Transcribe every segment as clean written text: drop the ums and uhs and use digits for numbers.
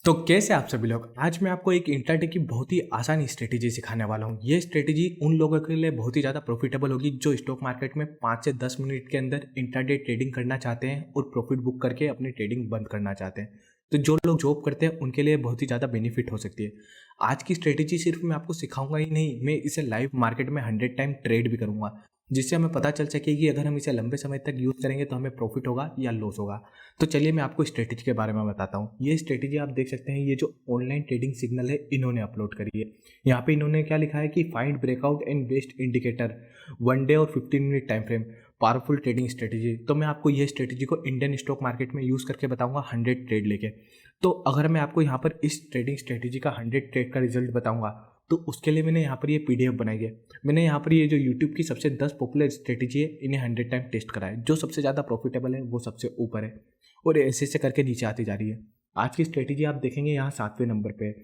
तो कैसे आप सभी लोग। आज मैं आपको एक इंट्राडे की बहुत ही आसान स्ट्रेटेजी सिखाने वाला हूँ। ये स्ट्रेटेजी उन लोगों के लिए बहुत ही ज़्यादा प्रॉफिटेबल होगी जो स्टॉक मार्केट में 5 से 10 मिनट के अंदर इंट्राडे ट्रेडिंग करना चाहते हैं और प्रॉफिट बुक करके अपनी ट्रेडिंग बंद करना चाहते हैं। तो जो लोग जॉब करते हैं उनके लिए बहुत ही ज़्यादा बेनिफिट हो सकती है। आज की स्ट्रेटेजी सिर्फ मैं आपको सिखाऊंगा ही नहीं, मैं इसे लाइव मार्केट में 100 टाइम ट्रेड भी करूंगा, जिससे हमें पता चल सके कि अगर हम इसे लंबे समय तक यूज़ करेंगे तो हमें प्रॉफिट होगा या लॉस होगा। तो चलिए मैं आपको स्ट्रेटेजी के बारे में बताता हूँ। ये स्ट्रेटेजी आप देख सकते हैं, ये जो ऑनलाइन ट्रेडिंग सिग्नल है इन्होंने अपलोड करी है। यहाँ पे इन्होंने क्या लिखा है कि find breakout and best indicator 1 day और 15 minute time frame powerful trading strategy. तो मैं आपको ये स्ट्रेटेजी को इंडियन स्टॉक मार्केट में यूज़ करके बताऊंगा 100 ट्रेड लेके। तो अगर मैं आपको यहाँ पर इस ट्रेडिंग स्ट्रेटेजी का 100 ट्रेड का रिजल्ट बताऊंगा तो उसके लिए मैंने यहाँ पर ये पीडीएफ बनाई है। मैंने यहाँ पर ये जो यूट्यूब की सबसे 10 पॉपुलर स्ट्रेटेजी है इन्हें 100 टाइम टेस्ट करा है। जो सबसे ज़्यादा प्रॉफिटेबल है वो सबसे ऊपर है और ऐसे करके नीचे आती जा रही है। आज की स्ट्रेटेजी आप देखेंगे यहाँ 7वें नंबर पे है।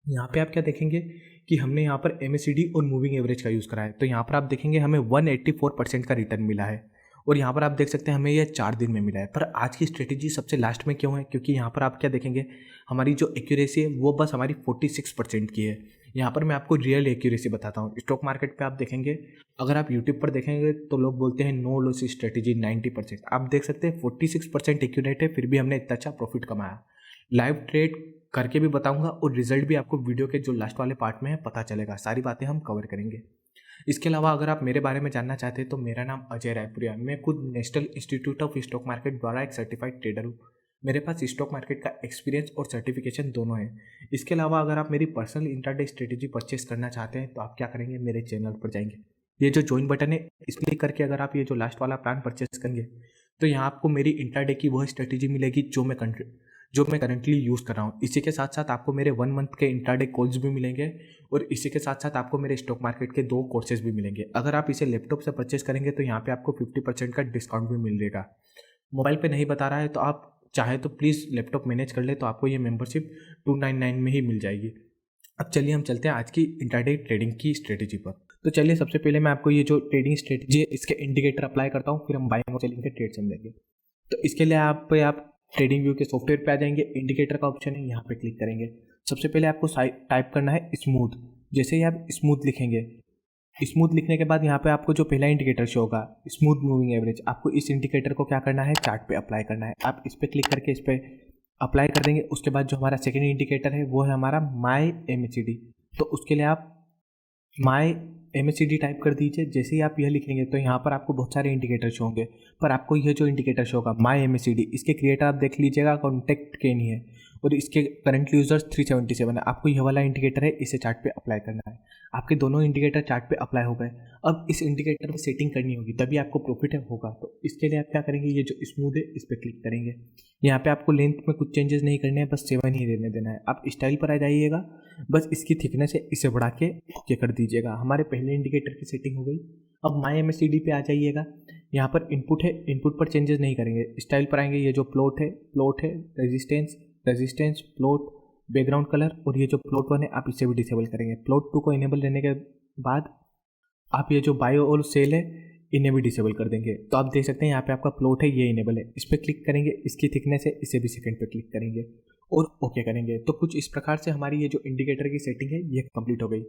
यहाँ पे आप क्या देखेंगे कि हमने यहाँ पर MACD और मूविंग एवरेज का यूज़ करा है। तो यहाँ पर आप देखेंगे हमें 184% का रिटर्न मिला है और यहाँ पर आप देख सकते हैं हमें यह 4 दिन में मिला है। पर आज की स्ट्रेटेजी सबसे लास्ट में क्यों है? क्योंकि यहाँ पर आप क्या देखेंगे, हमारी जो एक्यूरेसी है वो बस हमारी 46% की है। यहाँ पर मैं आपको रियल एक्यूरेसी बताता हूँ। स्टॉक मार्केट पे आप देखेंगे, अगर आप यूट्यूब पर देखेंगे तो लोग बोलते हैं नो लॉस स्ट्रेटेजी 90%। आप देख सकते हैं 46% एक्यूरेट है, फिर भी हमने इतना अच्छा प्रॉफिट कमाया। लाइव ट्रेड करके भी बताऊंगा और रिजल्ट भी आपको वीडियो के जो लास्ट वाले पार्ट में है पता चलेगा। सारी बातें हम कवर करेंगे। इसके अलावा अगर आप मेरे बारे में जानना चाहते हैं तो मेरा नाम अजय रायपुरिया, मैं खुद national institute of stock market द्वारा एक सर्टिफाइड ट्रेडर हूँ। मेरे पास स्टॉक मार्केट का एक्सपीरियंस और सर्टिफिकेशन दोनों है। इसके अलावा अगर आप मेरी पर्सनल इंट्राडे स्ट्रेटेजी परचेस करना चाहते हैं तो आप क्या करेंगे, मेरे चैनल पर जाएंगे, ये जो ज्वाइन बटन है इस क्लिक करके अगर आप ये जो लास्ट वाला प्लान परचेस करेंगे तो यहाँ आपको मेरी इंट्राडे की वह स्ट्रेटेजी मिलेगी जो मैं करंटली यूज़ कर रहा हूँ। इसी के साथ साथ आपको मेरे 1 मंथ के इंट्राडे कॉल्स भी मिलेंगे और इसी के साथ साथ आपको मेरे स्टॉक मार्केट के 2 कोर्सेज भी मिलेंगे। अगर आप इसे लैपटॉप से परचेस करेंगे तो यहाँ पे आपको 50% का डिस्काउंट भी मिलेगा। मोबाइल पे नहीं बता रहा है तो आप चाहे तो प्लीज़ लैपटॉप मैनेज कर ले, तो आपको ये मेंबरशिप 299 में ही मिल जाएगी। अब चलिए हम चलते हैं आज की इंट्राडे ट्रेडिंग की स्ट्रेटेजी पर। तो चलिए सबसे पहले मैं आपको ये जो ट्रेडिंग स्ट्रेटेजी है इसके इंडिकेटर अप्लाई करता हूँ, फिर हम बाइंग और सेलिंग के ट्रेड समझेंगे। तो इसके लिए आप ट्रेडिंग व्यू के सॉफ्टवेयर पे आ जाएंगे, इंडिकेटर का ऑप्शन है यहाँ पे क्लिक करेंगे। सबसे पहले आपको टाइप करना है स्मूथ। जैसे ही आप स्मूथ लिखेंगे, स्मूथ लिखने के बाद यहाँ पे आपको जो पहला इंडिकेटर शो होगा स्मूथ मूविंग एवरेज, आपको इस इंडिकेटर को क्या करना है, चार्ट पे अप्लाई करना है। आप इस पर क्लिक करके इस पर अप्लाई कर देंगे। उसके बाद जो हमारा सेकेंड इंडिकेटर है वो है हमारा माई MACD। तो उसके लिए आप माई MACD टाइप कर दीजिए। जैसे ही आप यह लिखेंगे तो यहाँ पर आपको बहुत सारे इंडिकेटर शो होंगे, पर आपको यह जो इंडिकेटर शो होगा माई MACD, इसके क्रिएटर आप देख लीजिएगा, कॉन्टेक्ट के नहीं है और इसके करंट यूजर्स 377 है। आपको यह वाला इंडिकेटर है, इसे चार्ट पे अप्लाई करना है। आपके दोनों इंडिकेटर चार्ट पे अप्लाई हो गए। अब इस इंडिकेटर पर सेटिंग करनी होगी तभी आपको प्रॉफिट होगा। तो इसके लिए आप क्या करेंगे, ये जो स्मूथ है इस पर क्लिक करेंगे। यहाँ पे आपको लेंथ में कुछ चेंजेस नहीं करने हैं, बस 7 ही देने देना है। आप स्टाइल पर आ जाइएगा, बस इसकी थिकनेस है इसे बढ़ा के ओके कर दीजिएगा। हमारे पहले इंडिकेटर की सेटिंग हो गई। अब माई MACD पे आ जाइएगा। यहाँ पर इनपुट है, इनपुट पर चेंजेस नहीं करेंगे। स्टाइल पर आएंगे, ये जो प्लॉट है रेजिस्टेंस प्लॉट बैकग्राउंड कलर और ये जो प्लॉट 1 है आप इसे भी डिसेबल करेंगे। प्लॉट 2 को इनेबल रहने के बाद आप ये जो बायो और सेल है इन्हें भी डिसेबल कर देंगे। तो आप देख सकते हैं यहाँ पे आपका प्लॉट है ये इनेबल है, इस पर क्लिक करेंगे। इसकी थिकनेस है, इसे भी सेकंड पे क्लिक करेंगे और ओके करेंगे। तो कुछ इस प्रकार से हमारी ये जो इंडिकेटर की सेटिंग है ये कंप्लीट हो गई।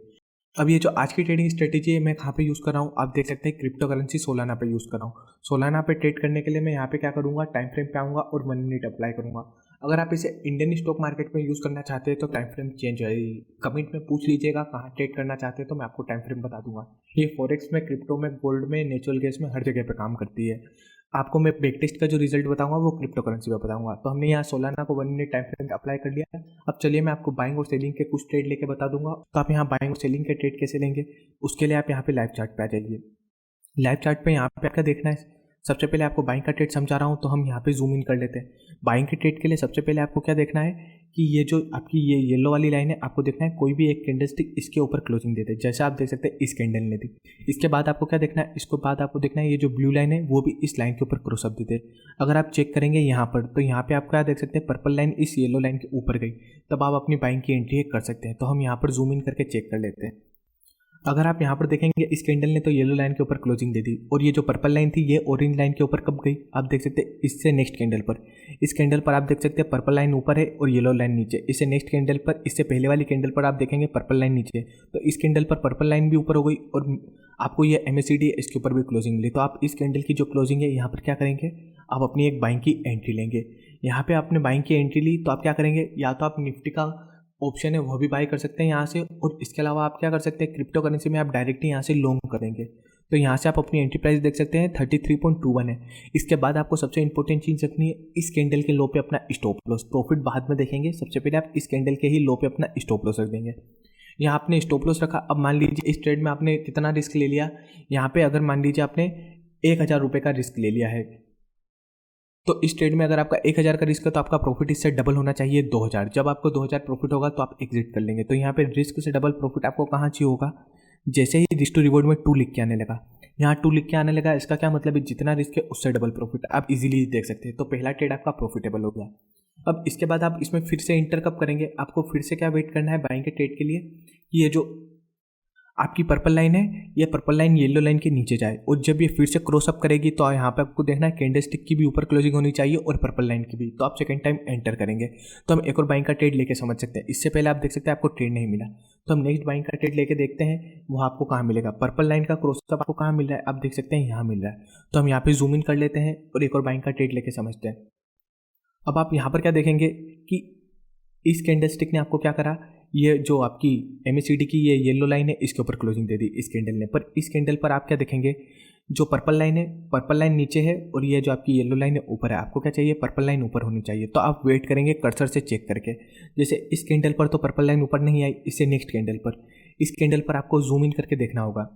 अब ये जो आज की ट्रेडिंग स्ट्रेटेजी है मैं कहाँ पे यूज़ कर रहा हूँ, आप देख सकते हैं क्रिप्टो करेंसी सोलाना पे यूज़ कर रहा हूँ। सोलाना पे ट्रेड करने के लिए मैं यहाँ पे क्या करूँगा, टाइम फ्रेम पे आऊँगा और 1 मिनट अप्लाई करूँगा। अगर आप इसे इंडियन स्टॉक मार्केट में यूज़ करना चाहते हैं तो टाइम फ्रेम चेंज हो जाएगी। कमेंट में पूछ लीजिएगा कहाँ ट्रेड करना चाहते हैं तो मैं आपको टाइम फ्रेम बता दूंगा। ये फॉरेक्स में, क्रिप्टो में, गोल्ड में, नेचुरल गैस में, हर जगह पे काम करती है। आपको मैं बैक टेस्ट का जो रिजल्ट बताऊंगा वो क्रिप्टो करेंसी पे बताऊंगा। तो हमने यहाँ सोलाना को 1 मिनट टाइम फ्रेम अप्लाई कर लिया। अब चलिए मैं आपको बाइंग और सेलिंग के कुछ ट्रेड लेके बता दूंगा। तो आप यहाँ बाइंग और सेलिंग के ट्रेड कैसे लेंगे, उसके लिए आप यहाँ पे लाइव चार्ट पे आ जाइए। लाइव चार्ट पे यहाँ पे क्या देखना है, सबसे पहले आपको बाइंग का ट्रेड समझा रहा हूँ तो हम यहाँ पे जूम इन कर लेते हैं। बाइंग के ट्रेड के लिए सबसे पहले आपको क्या देखना है कि ये जो आपकी ये येलो वाली लाइन है, आपको देखना है कोई भी एक कैंडलस्टिक इसके ऊपर क्लोजिंग देते हैं। जैसे आप देख सकते हैं इस कैंडल ने दी। इसके बाद आपको क्या देखना है, इसके बाद आपको देखना है ये जो ब्लू लाइन है वो भी इस लाइन के ऊपर क्रॉस अप देते हैं। अगर आप चेक करेंगे यहाँ पर तो यहाँ पे आप क्या देख सकते हैं, पर्पल लाइन इस येलो लाइन के ऊपर गई, तब आप अपनी बाइंग की एंट्री कर सकते हैं। तो हम यहाँ पर जूम इन करके चेक कर लेते हैं। अगर आप यहाँ पर देखेंगे इस कैंडल ने तो येलो लाइन के ऊपर क्लोजिंग दे दी और ये जो पर्पल लाइन थी ये ऑरेंज लाइन के ऊपर कब गई आप देख सकते हैं इससे नेक्स्ट कैंडल पर। इस कैंडल पर आप देख सकते हैं पर्पल लाइन ऊपर है और येलो लाइन नीचे। इससे नेक्स्ट कैंडल पर इससे पहले वाली कैंडल पर आप देखेंगे पर्पल लाइन नीचे, तो इस कैंडल पर पर्पल लाइन भी ऊपर हो गई और आपको ये MACD इसके ऊपर भी क्लोजिंग मिली। तो आप इस कैंडल की जो क्लोजिंग है यहाँ पर क्या करेंगे, आप अपनी एक बाइंग की एंट्री लेंगे। यहाँ पे आपने बाइंग की एंट्री ली तो आप क्या करेंगे, या तो आप निफ्टी का ऑप्शन है वो भी बाय कर सकते हैं यहाँ से, और इसके अलावा आप क्या कर सकते हैं क्रिप्टो करेंसी में आप डायरेक्टली यहाँ से लॉन्ग करेंगे। तो यहाँ से आप अपनी एंट्री प्राइस देख सकते हैं 33.21 है। इसके बाद आपको सबसे इंपॉर्टेंट चीज़ रखनी है इस कैंडल के लो पे अपना स्टॉप लॉस। प्रॉफिट बाद में देखेंगे, सबसे पहले आप इस कैंडल के ही लो पे अपना स्टॉप लॉस रख देंगे। यहाँ आपने स्टॉप लॉस रखा। अब मान लीजिए इस ट्रेड में आपने कितना रिस्क ले लिया, यहाँ पे अगर मान लीजिए आपने 1000 रुपये का रिस्क ले लिया है, तो इस ट्रेड में अगर आपका 1000 का रिस्क है तो आपका प्रॉफिट इससे डबल होना चाहिए 2000। जब आपको 2000 प्रॉफिट होगा तो आप एग्जिट कर लेंगे। तो यहाँ पे रिस्क से डबल प्रॉफिट आपको कहाँ चाहिए होगा, जैसे ही रिस्क टू रिवॉर्ड में 2 लिख के आने लगा, यहाँ 2 लिख के आने लगा, इसका क्या मतलब है जितना रिस्क है उससे डबल प्रॉफिट आप इजीली देख सकते हैं। तो पहला ट्रेड आपका प्रॉफिटेबल हो गया। अब इसके बाद आप इसमें फिर से इंटर कब करेंगे, आपको फिर से क्या वेट करना है बाइंग के ट्रेड के लिए कि ये जो आपकी पर्पल लाइन है ये पर्पल लाइन येलो लाइन के नीचे जाए, और जब ये फिर से क्रॉस अप करेगी तो यहाँ पे आपको देखना है कैंडलस्टिक की भी ऊपर क्लोजिंग होनी चाहिए और पर्पल लाइन की भी। तो आप सेकंड टाइम एंटर करेंगे तो हम एक और बाइंग का ट्रेड लेके समझ सकते हैं। इससे पहले आप देख सकते हैं आपको ट्रेड नहीं मिला, तो हम नेक्स्ट बाइंग का ट्रेड लेके देखते हैं वो आपको कहाँ मिलेगा। पर्पल लाइन का क्रॉस अप आपको कहाँ मिल रहा है, आप देख सकते हैं यहाँ मिल रहा है। तो हम यहाँ पे जूम इन कर लेते हैं और एक और बाइंग का ट्रेड लेके समझते हैं। अब आप यहाँ पर क्या देखेंगे कि इस कैंडलस्टिक ने आपको क्या करा, ये जो आपकी MACD की ये येलो लाइन है इसके ऊपर क्लोजिंग दे दी इस कैंडल ने। पर इस कैंडल पर आप क्या देखेंगे, जो पर्पल लाइन है पर्पल लाइन नीचे है और ये जो आपकी येलो लाइन है ऊपर है। आपको क्या चाहिए, पर्पल लाइन ऊपर होनी चाहिए। तो आप वेट करेंगे कर्सर से चेक करके, जैसे इस कैंडल पर तो पर्पल लाइन ऊपर नहीं आई, इससे नेक्स्ट कैंडल पर, इस कैंडल पर आपको जूम इन करके देखना होगा।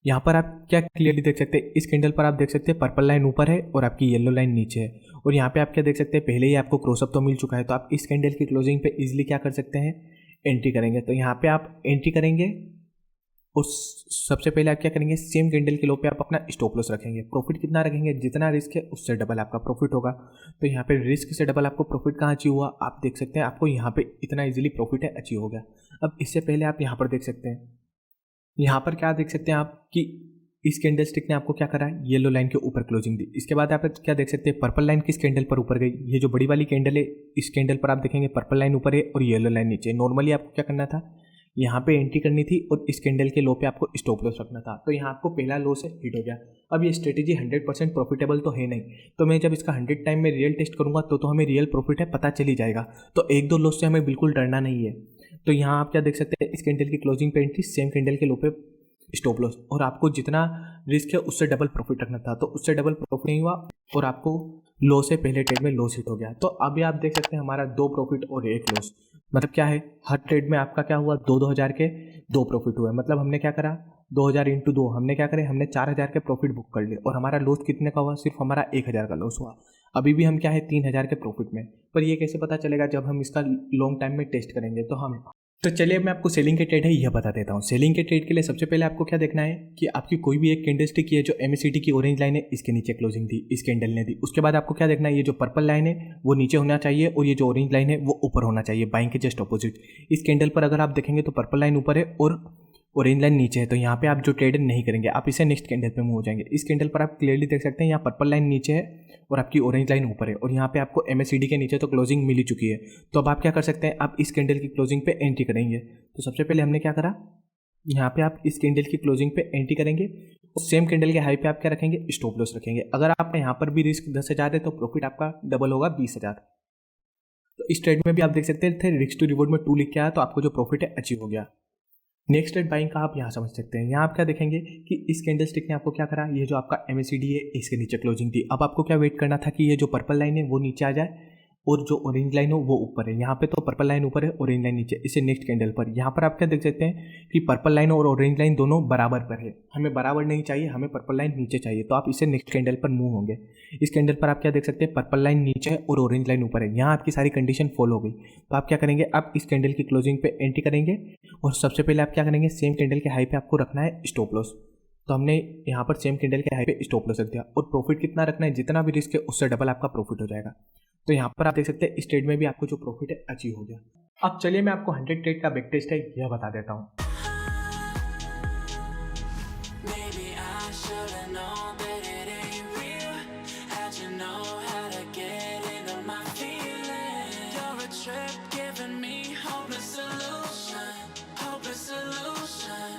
यहाँ पर आप क्या क्लियरली देख सकते हैं, इस कैंडल पर आप देख सकते हैं पर्पल लाइन ऊपर है और आपकी येलो लाइन नीचे है, और यहाँ पे आप क्या देख सकते हैं पहले ही आपको क्रॉसअप तो मिल चुका है। तो आप इस कैंडल की क्लोजिंग पे इजीली क्या कर सकते हैं, एंट्री करेंगे। तो यहाँ पे आप एंट्री करेंगे और सबसे पहले आप क्या करेंगे, सेम कैंडल के लो पे आप अपना स्टॉप लॉस रखेंगे। प्रॉफिट कितना रखेंगे, जितना रिस्क है उससे डबल आपका प्रॉफिट होगा। तो यहाँ पे रिस्क से डबल आपको प्रॉफिट कहाँ अचीव हुआ, आप देख सकते हैं आपको यहाँ पे इतना इजीली प्रॉफिट है अचीव हो गया। अब इससे पहले आप यहाँ पर देख सकते हैं, यहाँ पर क्या देख सकते हैं आप कि इस कैंडलस्टिक ने आपको क्या करा, येलो लाइन के ऊपर क्लोजिंग दी। इसके बाद आप क्या देख सकते हैं पर्पल लाइन किस कैंडल पर ऊपर गई, ये जो बड़ी वाली कैंडल है इस कैंडल पर आप देखेंगे पर्पल लाइन ऊपर है और येलो लाइन नीचे। नॉर्मली आपको क्या करना था, यहाँ पे एंट्री करनी थी और इस कैंडल के लो पे आपको स्टॉप लॉस रखना था। तो यहाँ आपको पहला लो से हिट हो गया। अब ये स्ट्रेटेजी 100% प्रॉफिटेबल तो है नहीं, तो मैं जब इसका 100 टाइम में रियल टेस्ट करूँगा तो हमें रियल प्रॉफिट है पता चल ही जाएगा। तो 1-2 लॉस से हमें बिल्कुल डरना नहीं है। तो यहाँ आप क्या देख सकते हैं, इस कैंडल की क्लोजिंग पे एंट्री, सेम कैंडल के लो पे स्टॉप लॉस, और आपको जितना रिस्क है उससे डबल प्रॉफिट रखना था। तो उससे डबल प्रॉफिट नहीं हुआ और आपको लो से पहले ट्रेड में लॉस हिट हो गया। तो अभी आप देख सकते हैं हमारा 2 प्रॉफिट और 1 लॉस। मतलब क्या है, हर ट्रेड में आपका क्या हुआ, 2-2000 के 2 प्रॉफिट हुए। मतलब हमने क्या करा, 2000 × 2 हमने क्या करे, हमने 4000 के प्रॉफिट बुक कर लिए और हमारा लॉस कितने का हुआ, सिर्फ हमारा 1000 का लॉस हुआ। अभी भी हम क्या है 3000 के प्रॉफिट में। पर ये कैसे पता चलेगा, जब हम इसका लॉन्ग टाइम में टेस्ट करेंगे। तो चलिए मैं आपको सेलिंग के ट्रेड है यह बता देता हूँ। सेलिंग के ट्रेड के लिए सबसे पहले आपको क्या देखना है कि आपकी कोई भी एक कैंडलस्टिक की है जो MACD की ऑरेंज लाइन है इसके नीचे क्लोजिंग दी, इस कैंडल ने दी। उसके बाद आपको क्या देखना है, ये जो पर्पल लाइन है वो नीचे होना चाहिए और ये जो ऑरेंज लाइन है वो ऊपर होना चाहिए, बाइंग के जस्ट ऑपोजिट। इस कैंडल पर अगर आप देखेंगे तो पर्पल लाइन ऊपर है और ऑरेंज लाइन नीचे है, तो यहाँ पे आप जो ट्रेड नहीं करेंगे, आप इसे नेक्स्ट कैंडल पे मूव हो जाएंगे। इस कैंडल पर आप क्लियरली देख सकते हैं यहाँ पर्पल लाइन नीचे है और आपकी ऑरेंज लाइन ऊपर है, और यहाँ पे आपको MACD के नीचे तो क्लोजिंग मिल ही चुकी है। तो अब आप क्या कर सकते हैं, आप इस कैंडल की क्लोजिंग पे एंट्री करेंगे। तो सबसे पहले हमने क्या करा, यहाँ पे आप इस कैंडल की क्लोजिंग पे एंट्री करेंगे और सेम कैंडल के हाई पे आप क्या रखेंगे, स्टॉप लॉस रखेंगे। अगर आपका यहाँ पर भी रिस्क 10,000 है तो प्रॉफिट आपका डबल होगा 20,000। तो इस ट्रेड में भी आप देख सकते थे रिस्क टू रिवॉर्ड में 2 लिख के आया तो आपको जो प्रॉफिट है अचीव हो गया। नेक्स्ट ट्रेड बाइंग का आप यहाँ समझ सकते हैं। यहाँ आप क्या देखेंगे कि इस कैंडलस्टिक ने आपको क्या करा, ये जो आपका MACD है इसके नीचे क्लोजिंग थी। अब आपको क्या वेट करना था कि ये जो पर्पल लाइन है वो नीचे आ जाए और जो ऑरेंज लाइन हो वो ऊपर है। यहाँ पे तो पर्पल लाइन ऊपर है, ऑरेंज लाइन नीचे। इसे नेक्स्ट कैंडल पर यहाँ पर आप क्या देख सकते हैं कि पर्पल लाइन और ऑरेंज लाइन दोनों बराबर पर है। हमें बराबर नहीं चाहिए, हमें पर्पल लाइन नीचे चाहिए। तो आप इसे नेक्स्ट कैंडल पर मूव होंगे। इस कैंडल पर आप क्या देख सकते हैं, पर्पल लाइन नीचे है और ऑरेंज लाइन ऊपर है। यहाँ आपकी सारी कंडीशन फॉलो हो गई। तो आप क्या करेंगे, आप इस कैंडल की क्लोजिंग पे एंट्री करेंगे और सबसे पहले आप क्या करेंगे, सेम कैंडल के हाई पे आपको रखना है स्टॉप लॉस। तो हमने यहाँ पर सेम कैंडल के हाई पे स्टॉप लॉस रख दिया और प्रॉफिट कितना रखना है, जितना भी रिस्क है उससे डबल आपका प्रॉफिट हो जाएगा। तो यहाँ पर आप देख सकते हैं इस ट्रेड में भी आपको जो प्रॉफिट है अचीव हो गया। अब चलिए मैं आपको 100 ट्रेड का बैक टेस्ट है यह बता देता हूँ। giving me hopeless solution, hopeless solution.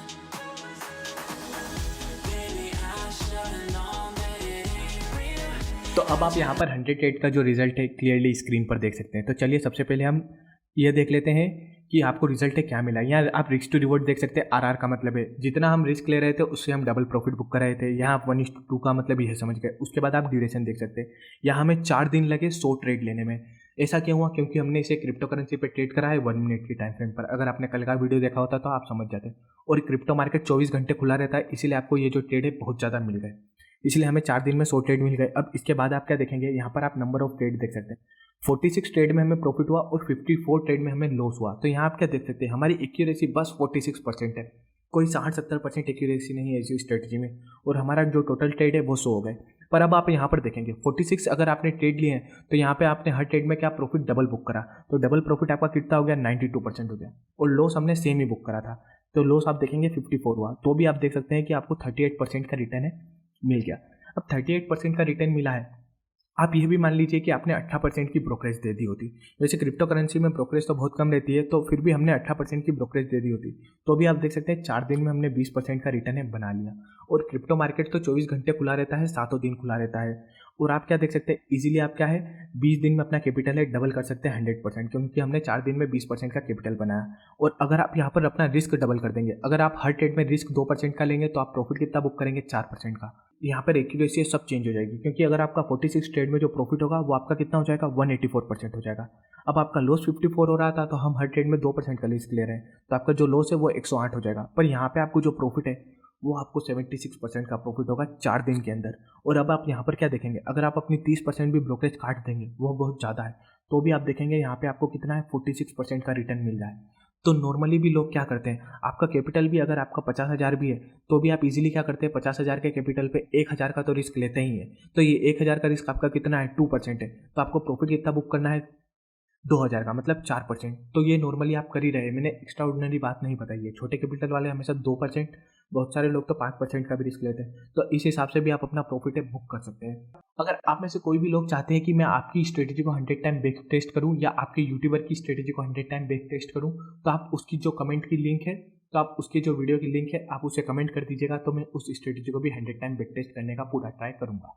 Baby, I should've known that it ain't real. तो अब आप यहाँ पर 100 ट्रेड का जो रिजल्ट है क्लियरली स्क्रीन पर देख सकते हैं। तो चलिए सबसे पहले हम ये देख लेते हैं कि आपको रिजल्ट है क्या मिला। यहाँ आप रिस्क टू रिवॉर्ड देख सकते हैं, आरआर का मतलब है जितना हम रिस्क ले रहे थे उससे हम डबल प्रॉफिट बुक कर रहे थे। यहाँ आप 1:2 का मतलब ये समझ गए। उसके बाद आप ड्यूरेशन देख सकते हैं, यहाँ हमें 4 दिन लगे 100 ट्रेड लेने में। ऐसा क्यों हुआ? क्योंकि हमने इसे क्रिप्टो करेंसी पे ट्रेड करा है 1 मिनट की टाइम फ्रेम पर। अगर आपने कल का वीडियो देखा होता तो आप समझ जाते। और क्रिप्टो मार्केट 24 घंटे खुला रहता है, इसीलिए आपको ये जो ट्रेड है बहुत ज़्यादा मिल गए, इसलिए हमें 4 दिन में 100 ट्रेड मिल गए। अब इसके बाद आप क्या देखेंगे, यहाँ पर आप नंबर ऑफ ट्रेड देख सकते हैं। 46 ट्रेड में हमें प्रॉफिट हुआ और 54 ट्रेड में हमें लॉस हुआ। तो यहाँ आप क्या देख सकते हैं, हमारी एक्यूरेसी बस 46% है, कोई 60-70% एक्यूरेसी नहीं है इस स्ट्रेटजी में। और हमारा जो टोटल ट्रेड है वो 100 हो गए। पर अब आप यहाँ पर देखेंगे 46 अगर आपने ट्रेड लिए हैं तो यहाँ पे आपने हर ट्रेड में क्या प्रॉफिट डबल बुक करा। तो डबल प्रॉफिट आपका कितना हो गया? 92% हो गया। और लॉस हमने सेम ही बुक करा था, तो लॉस आप देखेंगे 54 हुआ। तो भी आप देख सकते हैं कि आपको 38% का रिटर्न है मिल गया। अब 38% का रिटर्न मिला है, आप ये भी मान लीजिए कि आपने 18% की ब्रोकरेज दे दी होती। वैसे क्रिप्टो करेंसी में ब्रोकरेज तो बहुत कम रहती है, तो फिर भी हमने 18% की ब्रोकरेज दे दी होती तो भी आप देख सकते हैं 4 दिन में हमने 20% का रिटर्न है बना लिया। और क्रिप्टो मार्केट तो 24 घंटे खुला रहता है, 7 दिन खुला रहता है। और आप क्या देख सकते हैं, इजीली आप क्या है 20 दिन में अपना कैपिटल है डबल कर सकते हैं 100%, क्योंकि हमने 4 दिन में 20% का कैपिटल बनाया। और अगर आप यहाँ पर अपना रिस्क डबल कर देंगे, अगर आप हर ट्रेड में रिस्क 2% का लेंगे तो आप प्रॉफिट कितना बुक करेंगे? 4% का। यहाँ पर एक्यूरेसी सब चेंज हो जाएगी, क्योंकि अगर आपका 46 ट्रेड में जो प्रॉफिट होगा वो आपका कितना हो जाएगा? 184% हो जाएगा। अब आपका लॉस 54 हो रहा था, तो हम हर ट्रेड में 2% का रिस्क ले रहे हैं, तो आपका जो लॉस है वो 108 हो जाएगा। पर यहाँ पे आपको जो प्रॉफिट है वो आपको 76% का प्रॉफिट होगा 4 दिन के अंदर। और अब आप यहाँ पर क्या देखेंगे, अगर आप अपनी 30% भी ब्रोकरेज काट देंगे, वो बहुत ज़्यादा है, तो भी आप देखेंगे यहाँ पे आपको कितना है? 46% का रिटर्न मिल रहा है। तो नॉर्मली भी लोग क्या करते हैं, आपका कैपिटल भी अगर आपका 50,000 भी है तो भी आप इजीली क्या करते हैं, 50,000 के कैपिटल पे 1,000 का तो रिस्क लेते ही है। तो ये 1,000 का रिस्क आपका कितना है? 2% है। तो आपको प्रॉफिट कितना बुक करना है? 2,000 का, मतलब 4%। तो ये नॉर्मली आप कर ही रहे हैं, मैंने एक्स्ट्रा ऑर्डिनरी बात नहीं बताई है। छोटे कैपिटल वाले हमेशा 2%, बहुत सारे लोग तो 5% का भी रिस्क लेते हैं। तो इस हिसाब से भी आप अपना प्रॉफिट है बुक कर सकते हैं। अगर आप में से कोई भी लोग चाहते हैं कि मैं आपकी स्ट्रेटेजी को 100 टाइम बैक टेस्ट करूं या आपके यूट्यूबर की स्ट्रेटेजी को 100 टाइम बैक टेस्ट करूं, तो आप उसकी जो कमेंट की लिंक है, तो आप उसकी जो वीडियो की लिंक है आप उसे कमेंट कर दीजिएगा, तो मैं उस स्ट्रेटेजी को भी 100 टाइम बैक टेस्ट करने का पूरा ट्राई करूँगा।